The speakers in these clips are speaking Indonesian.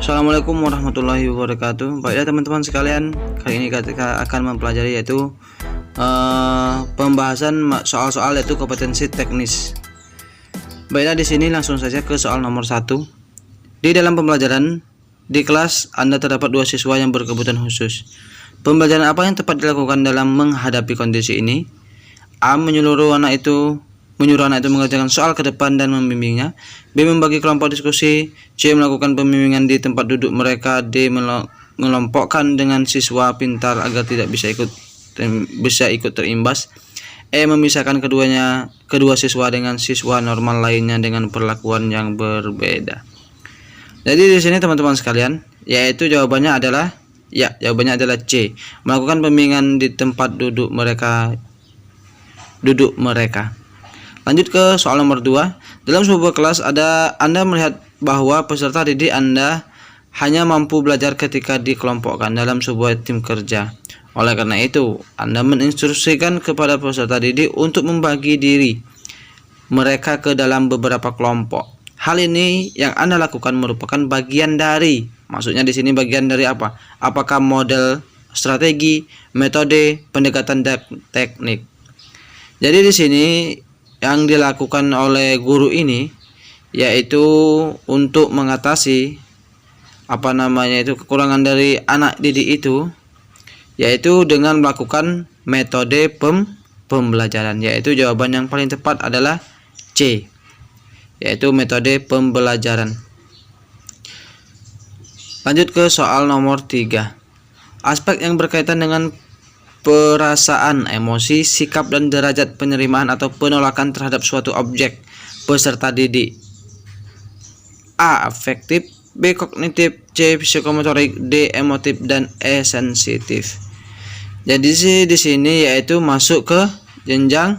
Assalamualaikum warahmatullahi wabarakatuh. Baiklah teman-teman sekalian, kali ini kita akan mempelajari yaitu pembahasan soal-soal yaitu kompetensi teknis. Baiklah, di sini langsung saja ke soal nomor 1. Di dalam pembelajaran di kelas Anda terdapat 2 siswa yang berkebutuhan khusus. Pembelajaran apa yang tepat dilakukan dalam menghadapi kondisi ini? A. Menyuruh anak itu mengerjakan soal ke depan dan membimbingnya. B. Membagi kelompok diskusi. C. Melakukan pembimbingan di tempat duduk mereka. D. Mengelompokkan dengan siswa pintar agar tidak bisa ikut terimbas. E. Memisahkan kedua siswa dengan siswa normal lainnya dengan perlakuan yang berbeda. Jadi di sini teman-teman sekalian, yaitu jawabannya adalah C. Melakukan pembimbingan di tempat duduk mereka. Lanjut ke soal nomor 2. Dalam sebuah kelas Anda melihat bahwa peserta didik Anda hanya mampu belajar ketika dikelompokkan dalam sebuah tim kerja. Oleh karena itu, Anda menginstruksikan kepada peserta didik untuk membagi diri mereka ke dalam beberapa kelompok. Hal ini yang Anda lakukan merupakan bagian dari, maksudnya di sini bagian dari apa? Apakah model, strategi, metode, pendekatan teknik. Jadi di sini yang dilakukan oleh guru ini yaitu untuk mengatasi kekurangan dari anak didik itu, yaitu dengan melakukan metode pembelajaran, yaitu jawaban yang paling tepat adalah C, yaitu metode pembelajaran. Lanjut ke soal nomor 3. Aspek yang berkaitan dengan perasaan, emosi, sikap, dan derajat penerimaan atau penolakan terhadap suatu objek peserta didik. A. Afektif. B. Kognitif. C. Psikomotorik. D. Emotif. Dan E. Sensitif. Jadi di sini yaitu masuk ke jenjang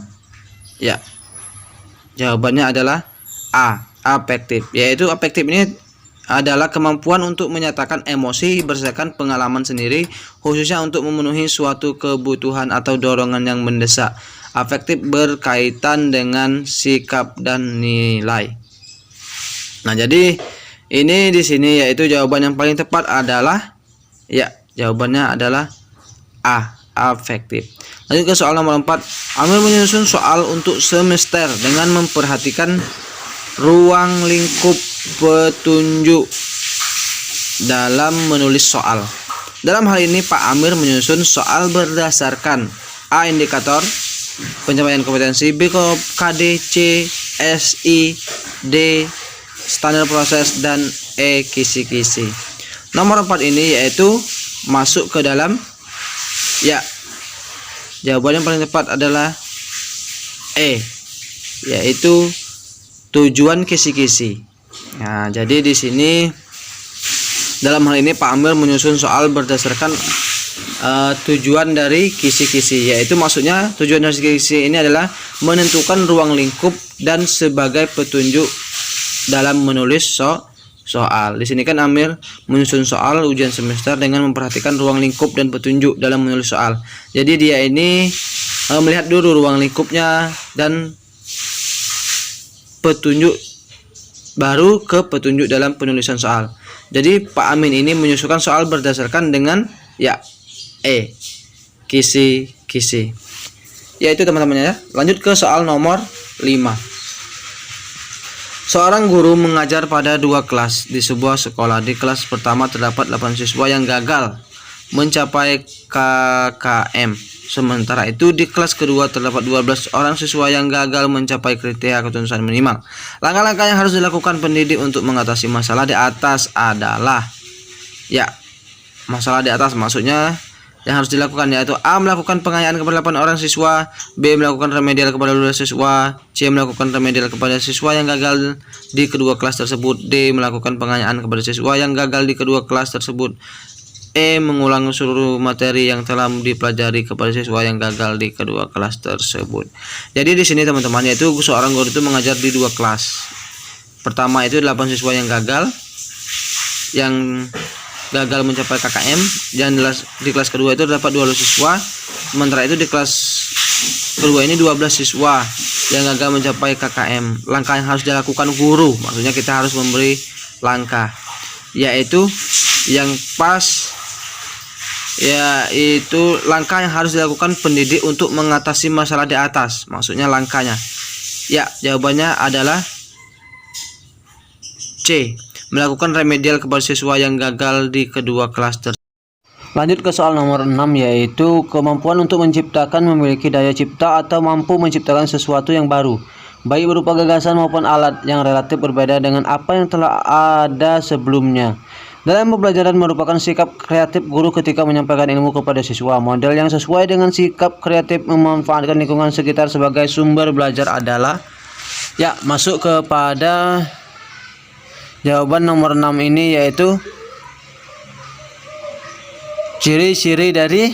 jawabannya adalah A. Afektif. Yaitu afektif ini adalah kemampuan untuk menyatakan emosi berdasarkan pengalaman sendiri, khususnya untuk memenuhi suatu kebutuhan atau dorongan yang mendesak. Afektif berkaitan dengan sikap dan nilai. Nah, jadi ini di sini yaitu jawaban yang paling tepat adalah jawabannya adalah A, afektif. Lanjut ke soal nomor 4. Amir menyusun soal untuk semester dengan memperhatikan ruang lingkup petunjuk dalam menulis soal. Dalam hal ini Pak Amir menyusun soal berdasarkan A. Indikator pencapaian kompetensi, B. KD, C. SI, D. Standar proses, dan E. kisi-kisi. Nomor 4 ini yaitu masuk ke dalam jawaban yang paling tepat adalah E, yaitu tujuan kisi-kisi. Nah, jadi di sini dalam hal ini Pak Amir menyusun soal berdasarkan tujuan dari kisi-kisi, yaitu maksudnya tujuan dari kisi-kisi ini adalah menentukan ruang lingkup dan sebagai petunjuk dalam menulis soal. Di sini kan Amir menyusun soal ujian semester dengan memperhatikan ruang lingkup dan petunjuk dalam menulis soal. Jadi dia ini melihat dulu ruang lingkupnya dan petunjuk, baru ke petunjuk dalam penulisan soal. Jadi Pak Amin ini menyusunkan soal berdasarkan dengan E, kisi-kisi. Yaitu teman-teman ya. Lanjut ke soal nomor 5. Seorang guru mengajar pada 2 kelas di sebuah sekolah. Di kelas pertama terdapat 8 siswa yang gagal mencapai KKM. Sementara itu di kelas kedua terdapat 12 orang siswa yang gagal mencapai kriteria kelulusan minimal. Langkah-langkah yang harus dilakukan pendidik untuk mengatasi masalah di atas adalah masalah di atas maksudnya yang harus dilakukan yaitu A. Melakukan pengayaan kepada 8 orang siswa. B. Melakukan remedial kepada 12 siswa. C. Melakukan remedial kepada siswa yang gagal di kedua kelas tersebut. D. Melakukan pengayaan kepada siswa yang gagal di kedua kelas tersebut. E. Mengulang seluruh materi yang telah dipelajari kepada siswa yang gagal di kedua kelas tersebut. Jadi di sini teman-teman, yaitu seorang guru itu mengajar di 2 kelas. Pertama itu 8 siswa yang gagal mencapai KKM, dan di kelas kedua itu terdapat 12 siswa. Sementara itu di kelas kedua ini 12 siswa yang gagal mencapai KKM. Langkah yang harus dilakukan guru, maksudnya kita harus memberi langkah. yaitu yang pas, yaitu langkah yang harus dilakukan pendidik untuk mengatasi masalah di atas. Maksudnya langkahnya. Ya, jawabannya adalah C. Melakukan remedial kepada siswa yang gagal di kedua kelas tersebut. Lanjut ke soal nomor 6, yaitu kemampuan untuk menciptakan, memiliki daya cipta atau mampu menciptakan sesuatu yang baru, baik berupa gagasan maupun alat yang relatif berbeda dengan apa yang telah ada sebelumnya. Dalam pembelajaran merupakan sikap kreatif guru ketika menyampaikan ilmu kepada siswa. Model yang sesuai dengan sikap kreatif memanfaatkan lingkungan sekitar sebagai sumber belajar adalah, ya, masuk kepada jawaban nomor 6 ini, yaitu ciri-ciri dari,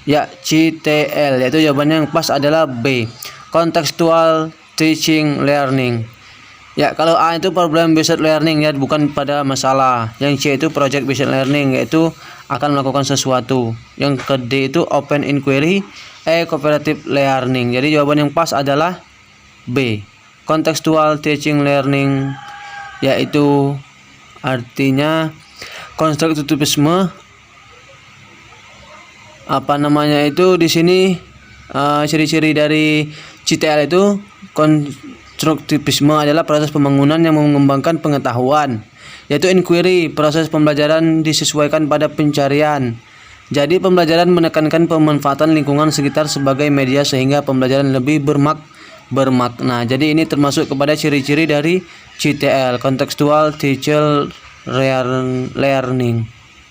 ya, CTL, yaitu jawabannya yang pas adalah B, contextual teaching learning. Ya, kalau A itu problem based learning, ya, bukan pada masalah. Yang C itu project based learning, yaitu akan melakukan sesuatu. Yang ke D itu open inquiry, cooperative learning. Jadi jawaban yang pas adalah B, contextual teaching learning, yaitu artinya konstruktivisme. Di sini ciri-ciri dari CTL itu konstruktivisme adalah proses pembangunan yang mengembangkan pengetahuan, yaitu inquiry, proses pembelajaran disesuaikan pada pencarian. Jadi pembelajaran menekankan pemanfaatan lingkungan sekitar sebagai media sehingga pembelajaran lebih bermakna. Jadi ini termasuk kepada ciri-ciri dari CTL, contextual teaching learning.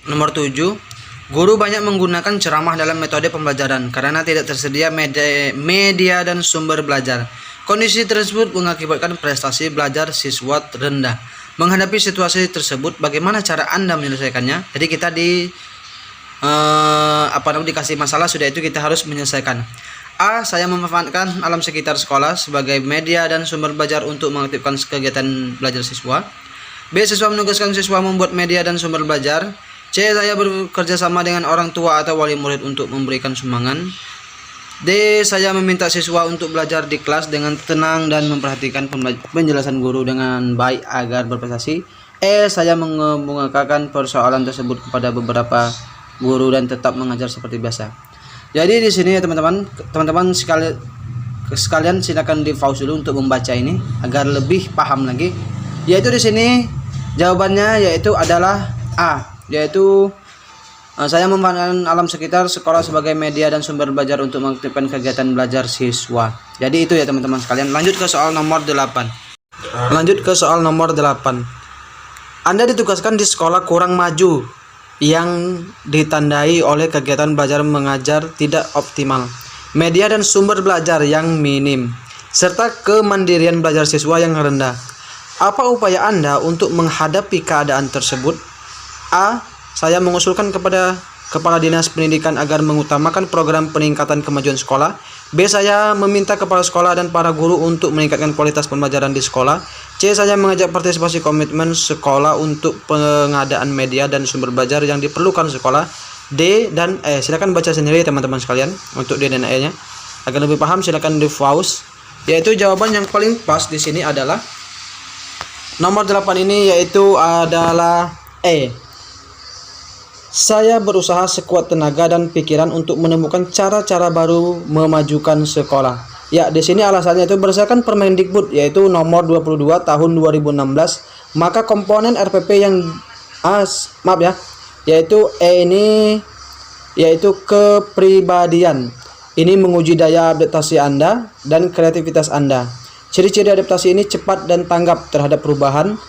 Nomor 7. Guru banyak menggunakan ceramah dalam metode pembelajaran karena tidak tersedia media dan sumber belajar. Kondisi tersebut mengakibatkan prestasi belajar siswa rendah. Menghadapi situasi tersebut, bagaimana cara Anda menyelesaikannya? Jadi kita dikasih masalah, sudah itu kita harus menyelesaikan. A. Saya memanfaatkan alam sekitar sekolah sebagai media dan sumber belajar untuk mengaktifkan kegiatan belajar siswa. B. Siswa menugaskan siswa membuat media dan sumber belajar. C. Saya bekerja sama dengan orang tua atau wali murid untuk memberikan sumbangan. D. Saya meminta siswa untuk belajar di kelas dengan tenang dan memperhatikan penjelasan guru dengan baik agar berprestasi. E. Saya mengemukakan persoalan tersebut kepada beberapa guru dan tetap mengajar seperti biasa. Jadi di sini ya teman-teman sekalian silakan di pause dulu untuk membaca ini agar lebih paham lagi. Yaitu di sini jawabannya yaitu adalah A, yaitu saya memanfaatkan alam sekitar sekolah sebagai media dan sumber belajar untuk mengaktifkan kegiatan belajar siswa. Jadi itu ya teman-teman sekalian. Lanjut ke soal nomor 8. Anda ditugaskan di sekolah kurang maju yang ditandai oleh kegiatan belajar mengajar tidak optimal, media dan sumber belajar yang minim, serta kemandirian belajar siswa yang rendah. Apa upaya Anda untuk menghadapi keadaan tersebut? A. Saya mengusulkan kepada Kepala Dinas Pendidikan agar mengutamakan program peningkatan kemajuan sekolah. B. Saya meminta kepala sekolah dan para guru untuk meningkatkan kualitas pembelajaran di sekolah. C. Saya mengajak partisipasi komitmen sekolah untuk pengadaan media dan sumber belajar yang diperlukan sekolah. D dan E. Silakan baca sendiri teman-teman sekalian untuk D dan E-nya. Agar lebih paham silakan di pause. Yaitu jawaban yang paling pas di sini adalah nomor 8 ini, yaitu adalah E. Saya berusaha sekuat tenaga dan pikiran untuk menemukan cara-cara baru memajukan sekolah. Ya, di sini alasannya itu berdasarkan Permendikbud yaitu nomor 22 tahun 2016, maka komponen RPP yang yaitu E ini yaitu kepribadian. Ini menguji daya adaptasi Anda dan kreativitas Anda. Ciri-ciri adaptasi ini cepat dan tanggap terhadap perubahan,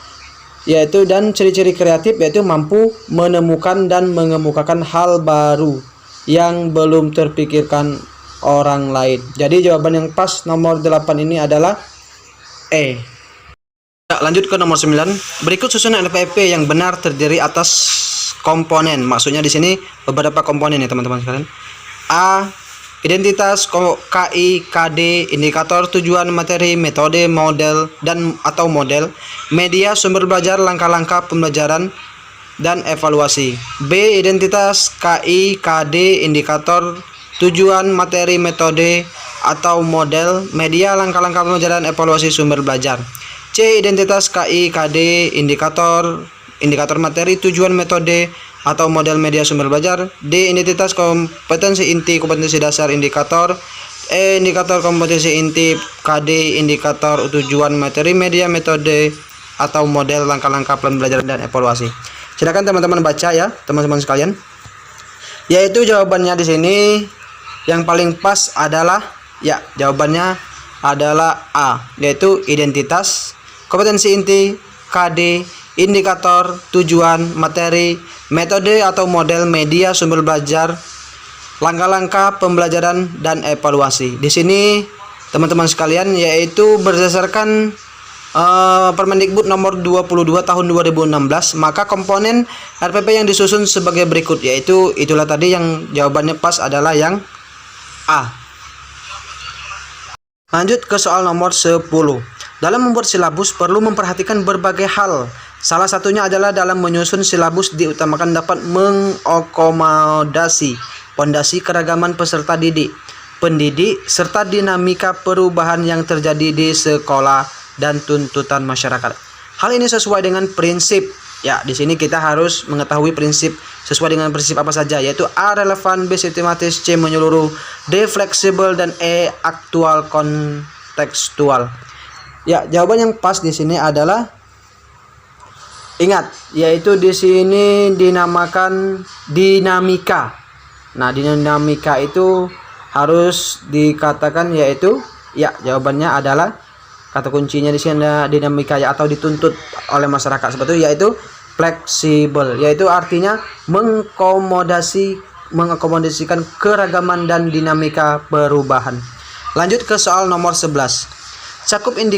yaitu dan ciri-ciri kreatif yaitu mampu menemukan dan mengemukakan hal baru yang belum terpikirkan orang lain. Jadi jawaban yang pas nomor 8 ini adalah E. Lanjut ke nomor 9. Berikut susunan RPP yang benar terdiri atas komponen. Maksudnya di sini beberapa komponen ya teman-teman sekalian. A. Identitas, KI, KD, indikator, tujuan, materi, metode, model dan atau model, media, sumber belajar, langkah-langkah pembelajaran dan evaluasi. B. Identitas, KI, KD, indikator, tujuan, materi, metode atau model, media, langkah-langkah pembelajaran, evaluasi, sumber belajar. C. Identitas, KI, KD, indikator, indikator materi, tujuan, metode atau model media sumber belajar. D. Identitas kompetensi inti, kompetensi dasar, indikator. E. Indikator kompetensi inti. KD. Indikator tujuan, materi, media, metode atau model, langkah-langkah pembelajaran dan evaluasi. Silakan teman-teman baca ya, teman-teman sekalian. Yaitu jawabannya di sini yang paling pas adalah ya, jawabannya adalah A, yaitu identitas, kompetensi inti, KD, indikator, tujuan, materi, metode atau model, media sumber belajar, langkah-langkah pembelajaran dan evaluasi. Di sini teman-teman sekalian, yaitu berdasarkan Permendikbud nomor 22 tahun 2016, maka komponen RPP yang disusun sebagai berikut, yaitu itulah tadi yang jawabannya pas adalah yang A. Lanjut ke soal nomor 10. Dalam membuat silabus perlu memperhatikan berbagai hal. Salah satunya adalah dalam menyusun silabus diutamakan dapat mengakomodasi pondasi keragaman peserta didik, pendidik, serta dinamika perubahan yang terjadi di sekolah dan tuntutan masyarakat. Hal ini sesuai dengan prinsip. Ya, di sini kita harus mengetahui prinsip sesuai dengan prinsip apa saja, yaitu A. Relevan, B. Sistematis, C. Menyeluruh, D. Fleksibel, dan E. Aktual kontekstual. Ya, jawaban yang pas di sini adalah ingat, yaitu di sini dinamakan dinamika. Nah, dinamika itu harus dikatakan yaitu ya, jawabannya adalah kata kuncinya di sini ada dinamika ya, atau dituntut oleh masyarakat seperti itu, yaitu fleksibel, yaitu artinya mengakomodasikan keragaman dan dinamika perubahan. Lanjut ke soal nomor 11. Cakupan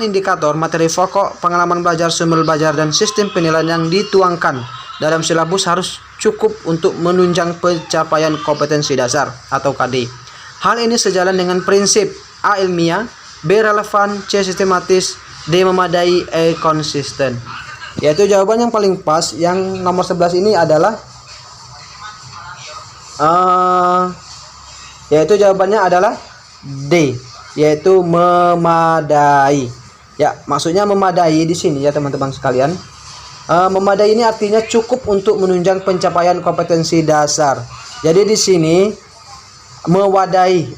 indikator, materi pokok, pengalaman belajar, sumber belajar, dan sistem penilaian yang dituangkan dalam silabus harus cukup untuk menunjang pencapaian kompetensi dasar atau KD. Hal ini sejalan dengan prinsip A. Ilmiah, B. Relevan, C. Sistematis, D. Memadai, E. Konsisten. Yaitu jawaban yang paling pas yang nomor 11 ini adalah yaitu jawabannya adalah D, yaitu memadai. Ya, maksudnya memadai di sini ya teman-teman sekalian. Memadai ini artinya cukup untuk menunjang pencapaian kompetensi dasar. Jadi di sini memadai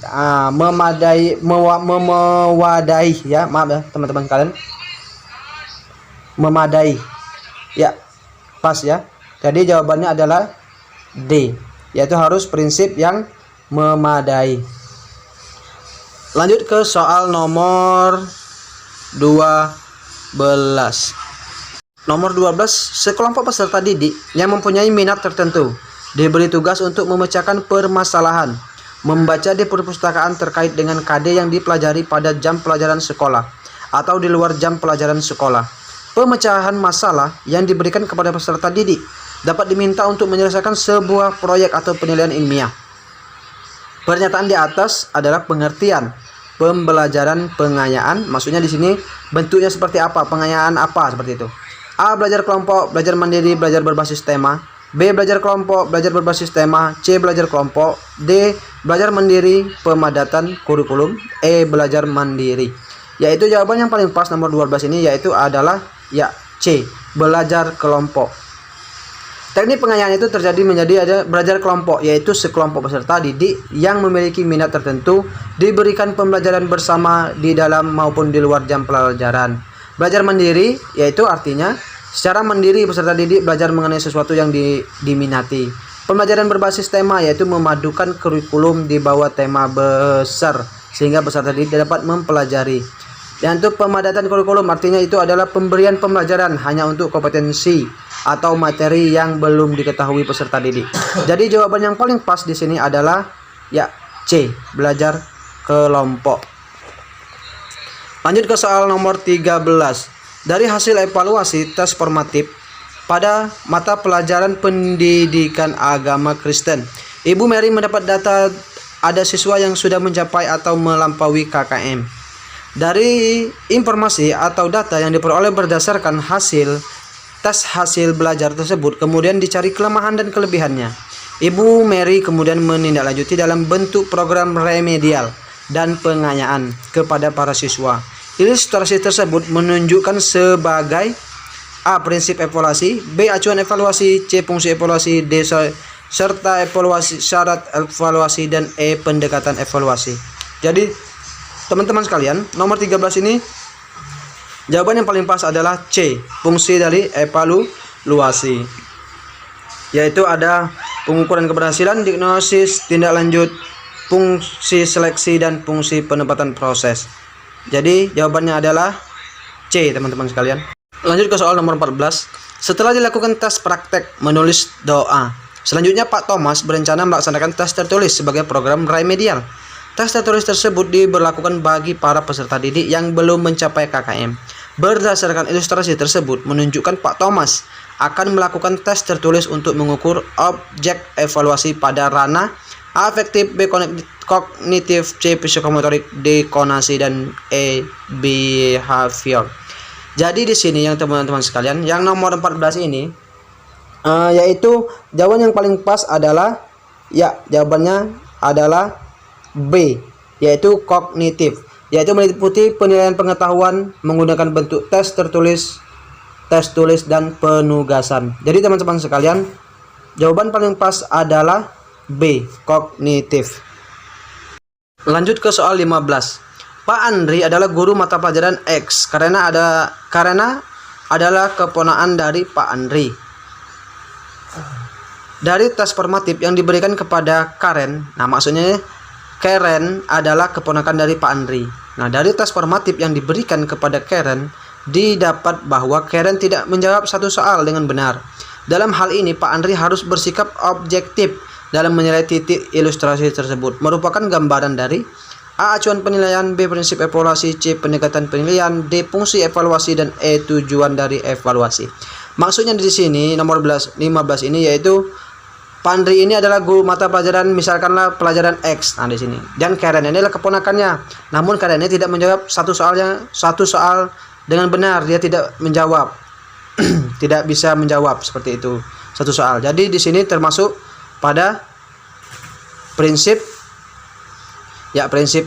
ya, maaf ya teman-teman sekalian, memadai ya, pas ya. Jadi jawabannya adalah D, yaitu harus prinsip yang memadai. Lanjut ke soal nomor 12. Nomor 12, sekelompok peserta didik yang mempunyai minat tertentu diberi tugas untuk memecahkan permasalahan membaca di perpustakaan terkait dengan KD yang dipelajari pada jam pelajaran sekolah atau di luar jam pelajaran sekolah. Pemecahan masalah yang diberikan kepada peserta didik dapat diminta untuk menyelesaikan sebuah proyek atau penilaian ilmiah. Pernyataan di atas adalah pengertian pembelajaran pengayaan. Maksudnya di sini bentuknya seperti apa, pengayaan apa seperti itu. A. Belajar kelompok, belajar mandiri, belajar berbasis tema. B. Belajar kelompok, belajar berbasis tema. C. Belajar kelompok. D. Belajar mandiri, pemadatan kurikulum. E. Belajar mandiri. Yaitu jawaban yang paling pas nomor 12 ini, yaitu adalah ya C. Belajar kelompok. Teknik pengayaan itu terjadi menjadi ada belajar kelompok, yaitu sekelompok peserta didik yang memiliki minat tertentu diberikan pembelajaran bersama di dalam maupun di luar jam pelajaran. Belajar mandiri yaitu artinya secara mandiri peserta didik belajar mengenai sesuatu yang diminati. Pembelajaran berbasis tema yaitu memadukan kurikulum di bawah tema besar sehingga peserta didik dapat mempelajari. Dan untuk pemadatan kurikulum artinya itu adalah pemberian pembelajaran hanya untuk kompetensi atau materi yang belum diketahui peserta didik. Jadi jawaban yang paling pas di sini adalah ya C, belajar kelompok. Lanjut ke soal nomor 13. Dari hasil evaluasi tes formatif pada mata pelajaran pendidikan agama Kristen, Ibu Mary mendapat data ada siswa yang sudah mencapai atau melampaui KKM. Dari informasi atau data yang diperoleh berdasarkan hasil belajar tersebut, kemudian dicari kelemahan dan kelebihannya. Ibu Mary kemudian menindaklanjuti dalam bentuk program remedial dan pengayaan kepada para siswa. Ilustrasi tersebut menunjukkan sebagai A. Prinsip evaluasi, B. Acuan evaluasi, C. Fungsi evaluasi, D. Serta evaluasi, syarat evaluasi, dan E. Pendekatan evaluasi. Jadi teman-teman sekalian, nomor 13 ini jawaban yang paling pas adalah C. Fungsi dari evaluasi, yaitu ada pengukuran keberhasilan, diagnosis, tindak lanjut, fungsi seleksi, dan fungsi penempatan proses. Jadi jawabannya adalah C, teman-teman sekalian. Lanjut ke soal nomor 14. Setelah dilakukan tes praktek menulis doa, selanjutnya Pak Thomas berencana melaksanakan tes tertulis sebagai program remedial. Tes tertulis tersebut diberlakukan bagi para peserta didik yang belum mencapai KKM. Berdasarkan ilustrasi tersebut menunjukkan Pak Thomas akan melakukan tes tertulis untuk mengukur objek evaluasi pada ranah afektif, B. Kognitif, C. Psikomotorik, D. Konasi, dan E. Behavior. Jadi di sini yang teman-teman sekalian, yang nomor 14 ini yaitu jawaban yang paling pas adalah jawabannya adalah B, yaitu kognitif, yaitu meliputi penilaian pengetahuan menggunakan bentuk tes tertulis, tes tulis, dan penugasan. Jadi teman-teman sekalian, jawaban paling pas adalah B, kognitif. Lanjut ke soal 15. Pak Andri adalah guru mata pelajaran X karena adalah keponakan dari Pak Andri. Dari tes formatif yang diberikan kepada Karen, nah maksudnya Karen adalah keponakan dari Pak Andri. Nah, dari tes formatif yang diberikan kepada Karen, didapat bahwa Karen tidak menjawab satu soal dengan benar. Dalam hal ini, Pak Andri harus bersikap objektif dalam menilai titik ilustrasi tersebut. Merupakan gambaran dari A. Acuan penilaian, B. Prinsip evaluasi, C. Pendekatan penilaian, D. Fungsi evaluasi, dan E. Tujuan dari evaluasi. Maksudnya di sini nomor 15 ini yaitu Pak Andri ini adalah guru mata pelajaran, misalkanlah pelajaran X. Nah di sini, dan Karen ini adalah keponakannya. Namun Karen ini tidak menjawab satu soal dengan benar. Dia tidak menjawab, tidak bisa menjawab seperti itu satu soal. Jadi di sini termasuk pada prinsip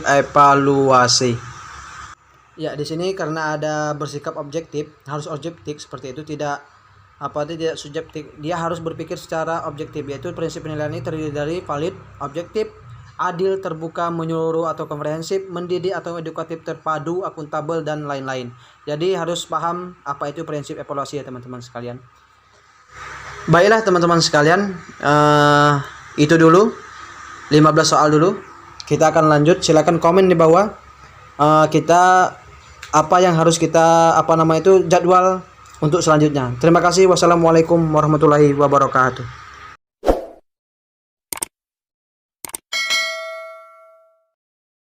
evaluasi. Ya, di sini karena ada bersikap objektif, harus objektif seperti itu, tidak subjektif. Dia harus berpikir secara objektif, yaitu prinsip penilaian ini terdiri dari valid, objektif, adil, terbuka, menyeluruh atau komprehensif, mendidik atau edukatif, terpadu, akuntabel, dan lain-lain. Jadi harus paham apa itu prinsip evaluasi ya teman-teman sekalian. Baiklah teman-teman sekalian, itu dulu 15 soal dulu. Kita akan lanjut, silakan komen di bawah apa yang harus kita jadwal untuk selanjutnya. Terima kasih. Wassalamualaikum warahmatullahi wabarakatuh.